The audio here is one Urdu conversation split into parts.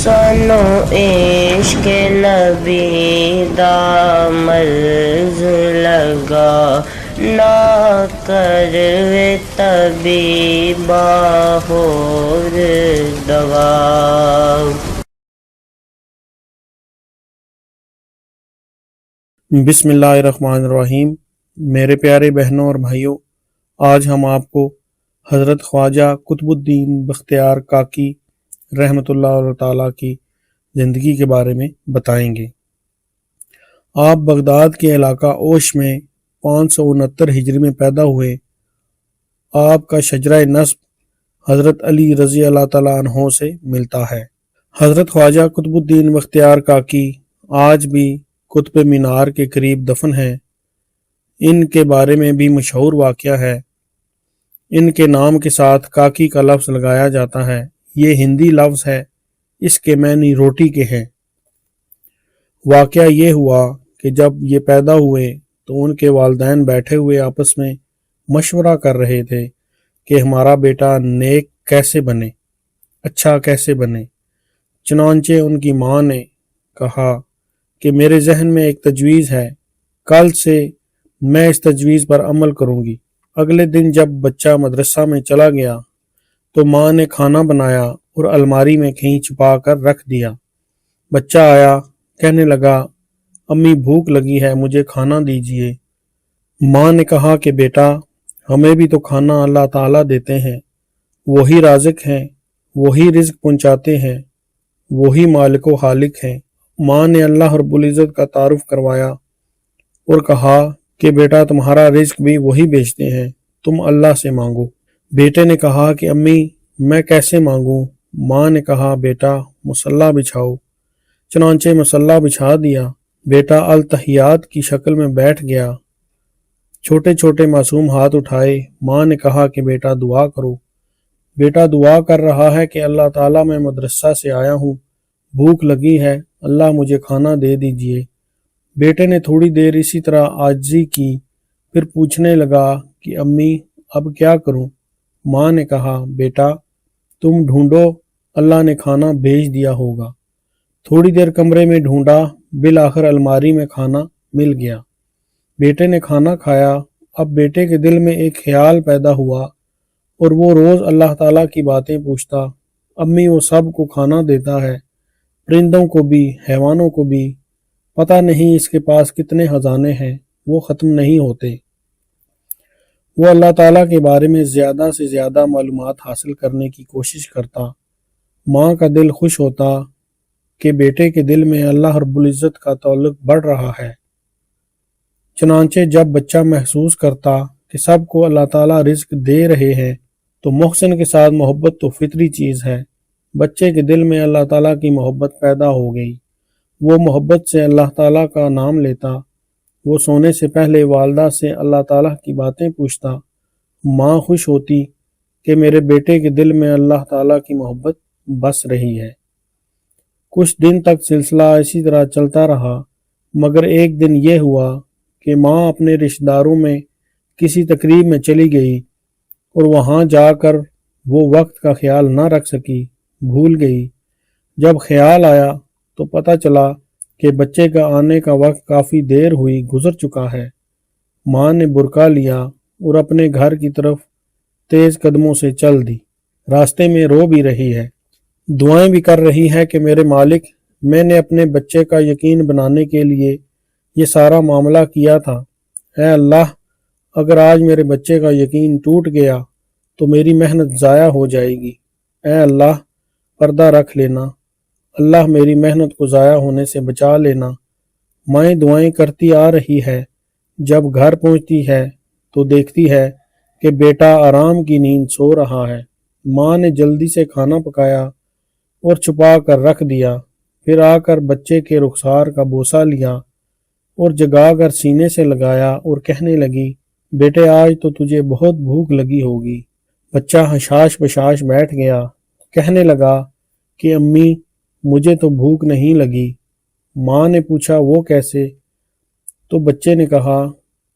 سانو عشق نبی دا مرض لگا، نہ کروے طبیبا ہور دوا۔ بسم اللہ الرحمن الرحیم۔ میرے پیارے بہنوں اور بھائیوں، آج ہم آپ کو حضرت خواجہ قطب الدین بختیار کاکی رحمۃ اللہ تعالیٰ کی زندگی کے بارے میں بتائیں گے۔ آپ بغداد کے علاقہ اوش میں 569 ہجری میں پیدا ہوئے۔ آپ کا شجرہ نسب حضرت علی رضی اللہ تعالیٰ عنہ سے ملتا ہے۔ حضرت خواجہ قطب الدین بختیار کاکی آج بھی قطب مینار کے قریب دفن ہیں۔ ان کے بارے میں بھی مشہور واقعہ ہے۔ ان کے نام کے ساتھ کاکی کا لفظ لگایا جاتا ہے۔ یہ ہندی لفظ ہے، اس کے معنی روٹی کے ہیں۔ واقعہ یہ ہوا کہ جب یہ پیدا ہوئے تو ان کے والدین بیٹھے ہوئے آپس میں مشورہ کر رہے تھے کہ ہمارا بیٹا نیک کیسے بنے، اچھا کیسے بنے۔ چنانچہ ان کی ماں نے کہا کہ میرے ذہن میں ایک تجویز ہے، کل سے میں اس تجویز پر عمل کروں گی۔ اگلے دن جب بچہ مدرسہ میں چلا گیا تو ماں نے کھانا بنایا اور الماری میں کہیں چھپا کر رکھ دیا۔ بچہ آیا، کہنے لگا امی بھوک لگی ہے، مجھے کھانا دیجیے۔ ماں نے کہا کہ بیٹا ہمیں بھی تو کھانا اللہ تعالیٰ دیتے ہیں، وہی رازق ہیں، وہی رزق پہنچاتے ہیں، وہی مالک و خالق ہیں۔ ماں نے اللہ رب العزت کا تعارف کروایا اور کہا کہ بیٹا تمہارا رزق بھی وہی بیچتے ہیں، تم اللہ سے مانگو۔ بیٹے نے کہا کہ امی میں کیسے مانگوں؟ ماں نے کہا بیٹا مصلی بچھاؤ۔ چنانچہ مصلی بچھا دیا۔ بیٹا التحیات کی شکل میں بیٹھ گیا، چھوٹے چھوٹے معصوم ہاتھ اٹھائے۔ ماں نے کہا کہ بیٹا دعا کرو۔ بیٹا دعا کر رہا ہے کہ اللہ تعالیٰ میں مدرسہ سے آیا ہوں، بھوک لگی ہے، اللہ مجھے کھانا دے دیجیے۔ بیٹے نے تھوڑی دیر اسی طرح عاجزی کی، پھر پوچھنے لگا کہ امی اب کیا کروں؟ ماں نے کہا بیٹا تم ڈھونڈو، اللہ نے کھانا بھیج دیا ہوگا۔ تھوڑی دیر کمرے میں ڈھونڈا، بالآخر الماری میں کھانا مل گیا۔ بیٹے نے کھانا کھایا۔ اب بیٹے کے دل میں ایک خیال پیدا ہوا اور وہ روز اللہ تعالیٰ کی باتیں پوچھتا۔ امی وہ سب کو کھانا دیتا ہے، پرندوں کو بھی، حیوانوں کو بھی، پتہ نہیں اس کے پاس کتنے خزانے ہیں، وہ ختم نہیں ہوتے۔ وہ اللہ تعالیٰ کے بارے میں زیادہ سے زیادہ معلومات حاصل کرنے کی کوشش کرتا۔ ماں کا دل خوش ہوتا کہ بیٹے کے دل میں اللہ رب العزت کا تعلق بڑھ رہا ہے۔ چنانچہ جب بچہ محسوس کرتا کہ سب کو اللہ تعالیٰ رزق دے رہے ہیں تو محسن کے ساتھ محبت تو فطری چیز ہے۔ بچے کے دل میں اللہ تعالیٰ کی محبت پیدا ہو گئی۔ وہ محبت سے اللہ تعالیٰ کا نام لیتا۔ وہ سونے سے پہلے والدہ سے اللہ تعالیٰ کی باتیں پوچھتا۔ ماں خوش ہوتی کہ میرے بیٹے کے دل میں اللہ تعالیٰ کی محبت بس رہی ہے۔ کچھ دن تک سلسلہ اسی طرح چلتا رہا، مگر ایک دن یہ ہوا کہ ماں اپنے رشتہ داروں میں کسی تقریب میں چلی گئی اور وہاں جا کر وہ وقت کا خیال نہ رکھ سکی، بھول گئی۔ جب خیال آیا تو پتہ چلا کہ بچے کا آنے کا وقت کافی دیر ہوئی گزر چکا ہے۔ ماں نے برقع لیا اور اپنے گھر کی طرف تیز قدموں سے چل دی۔ راستے میں رو بھی رہی ہے، دعائیں بھی کر رہی ہے کہ میرے مالک، میں نے اپنے بچے کا یقین بنانے کے لیے یہ سارا معاملہ کیا تھا۔ اے اللہ، اگر آج میرے بچے کا یقین ٹوٹ گیا تو میری محنت ضائع ہو جائے گی۔ اے اللہ پردہ رکھ لینا، اللہ میری محنت کو ضائع ہونے سے بچا لینا۔ مائیں دعائیں کرتی آ رہی ہے۔ جب گھر پہنچتی ہے تو دیکھتی ہے کہ بیٹا آرام کی نیند سو رہا ہے۔ ماں نے جلدی سے کھانا پکایا اور چھپا کر رکھ دیا، پھر آ کر بچے کے رخسار کا بوسہ لیا اور جگا کر سینے سے لگایا اور کہنے لگی بیٹے آج تو تجھے بہت بھوک لگی ہوگی۔ بچہ حشاش بشاش بیٹھ گیا، کہنے لگا کہ امی مجھے تو بھوک نہیں لگی۔ ماں نے پوچھا وہ کیسے؟ تو بچے نے کہا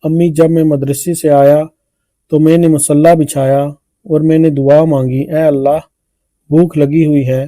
امی جب میں مدرسے سے آیا تو میں نے مصلی بچھایا اور میں نے دعا مانگی، اے اللہ بھوک لگی ہوئی ہے،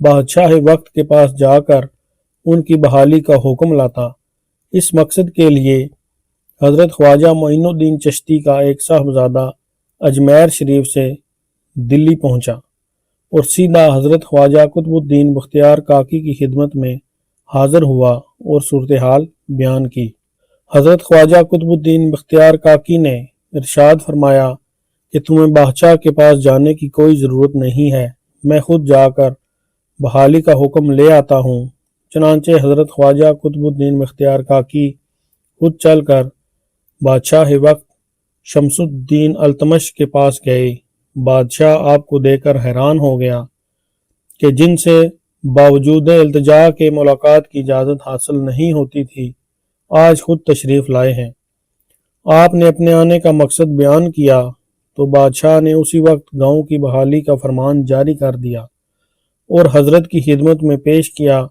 بادشاہ وقت کے پاس جا کر ان کی بحالی کا حکم لاتا۔ اس مقصد کے لیے حضرت خواجہ معین الدین چشتی کا ایک صاحبزادہ اجمیر شریف سے دلی پہنچا اور سیدھا حضرت خواجہ قطب الدین بختیار کاکی کی خدمت میں حاضر ہوا اور صورتحال بیان کی۔ حضرت خواجہ قطب الدین بختیار کاکی نے ارشاد فرمایا کہ تمہیں بادشاہ کے پاس جانے کی کوئی ضرورت نہیں ہے، میں خود جا کر بحالی کا حکم لے آتا ہوں۔ چنانچہ حضرت خواجہ قطب الدین بختیار کاکی خود چل کر بادشاہ وقت شمس الدین التمش کے پاس گئے۔ بادشاہ آپ کو دیکھ کر حیران ہو گیا کہ جن سے باوجود التجا کے ملاقات کی اجازت حاصل نہیں ہوتی تھی، آج خود تشریف لائے ہیں۔ آپ نے اپنے آنے کا مقصد بیان کیا تو بادشاہ نے اسی وقت گاؤں کی بحالی کا فرمان جاری کر دیا اور حضرت کی خدمت میں پیش کیا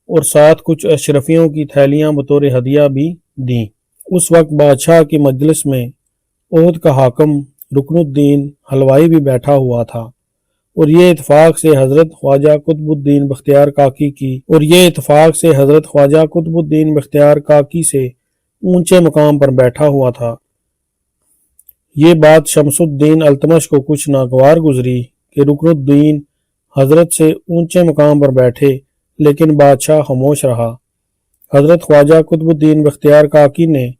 اور ساتھ کچھ اشرفیوں کی تھیلیاں بطور ہدیہ بھی دیں۔ اس وقت بادشاہ کی مجلس میں عہد کا حاکم رکن الدین حلوائی بھی بیٹھا ہوا تھا اور یہ اتفاق سے حضرت خواجہ قطب الدین بختیار کاکی سے اونچے مقام پر بیٹھا ہوا تھا۔ یہ بات شمس الدین التمش کو کچھ ناگوار گزری کہ رکن الدین حضرت سے اونچے مقام پر بیٹھے لیکن بادشاہ خاموش رہا۔ حضرت خواجہ قطب الدین بختیار کاکی نے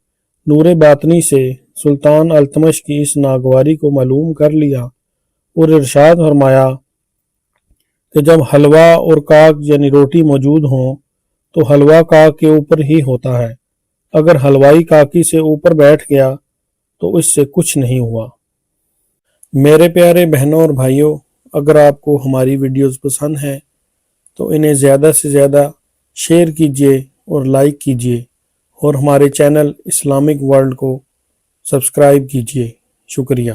نور باطنی سے سلطان التمش کی اس ناگواری کو معلوم کر لیا اور ارشاد فرمایا کہ جب حلوہ اور کاک یعنی روٹی موجود ہوں تو حلوہ کاک کے اوپر ہی ہوتا ہے، اگر حلوائی کاکی سے اوپر بیٹھ گیا تو اس سے کچھ نہیں ہوا۔ میرے پیارے بہنوں اور بھائیوں، اگر آپ کو ہماری ویڈیوز پسند ہیں تو انہیں زیادہ سے زیادہ شیئر کیجیے اور لائک کیجیے اور ہمارے چینل اسلامک ورلڈ کو سبسکرائب کیجیے۔ شکریہ۔